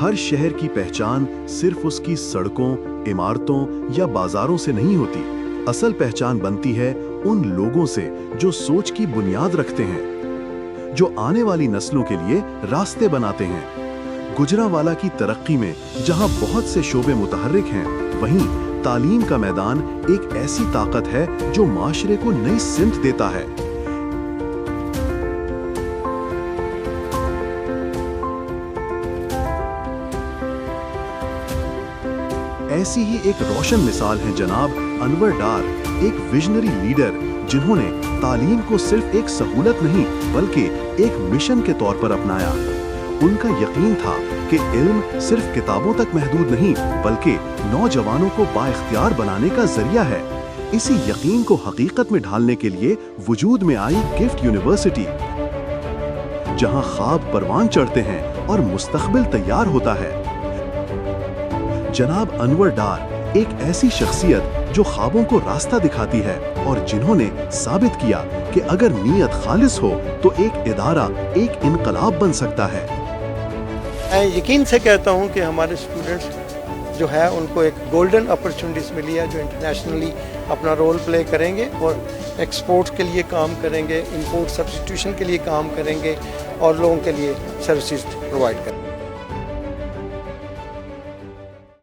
हर शहर की पहचान सिर्फ उसकी सड़कों, इमारतों या बाजारों से नहीं होती। असल पहचान बनती है उन लोगों से जो सोच की बुनियाद रखते हैं, जो आने वाली नस्लों के लिए रास्ते बनाते हैं। गुजरांवाला की तरक्की में जहां बहुत से शोबे मुतहर्रिक हैं, वहीं तालीम का मैदान एक ऐसी ताकत है जो माशरे को नई सिमत देता है। ऐसी ही एक रोशन मिसाल है जनाब अनवर डार, एक विजनरी लीडर जिन्होंने तालीम को सिर्फ एक सहूलत नहीं बल्कि एक मिशन के तौर पर अपनाया। उनका यकीन था कि इल्म सिर्फ किताबों तक महदूद नहीं बल्कि नौजवानों को बाइख्तियार बनाने का जरिया है। इसी यकीन को हकीकत में ढालने के लिए वजूद में आई गिफ्ट यूनिवर्सिटी, जहां ख्वाब परवान चढ़ते हैं और मुस्तकबिल तैयार होता है। जनाब अनवर डार एक ऐसी शख्सियत जो ख्वाबों को रास्ता दिखाती है और जिन्होंने साबित किया कि अगर नीयत खालिस हो तो एक इदारा एक इनकलाब बन सकता है। मैं यकीन से कहता हूं कि हमारे स्टूडेंट्स जो है उनको एक गोल्डन अपॉर्चुनिटीज़ मिली है, जो इंटरनेशनली अपना रोल प्ले करेंगे और एक्सपोर्ट के लिए काम करेंगे, इंपोर्ट सब्स्टिट्यूशन के लिए काम करेंगे और लोगों के लिए सर्विसेज प्रोवाइड करेंगे।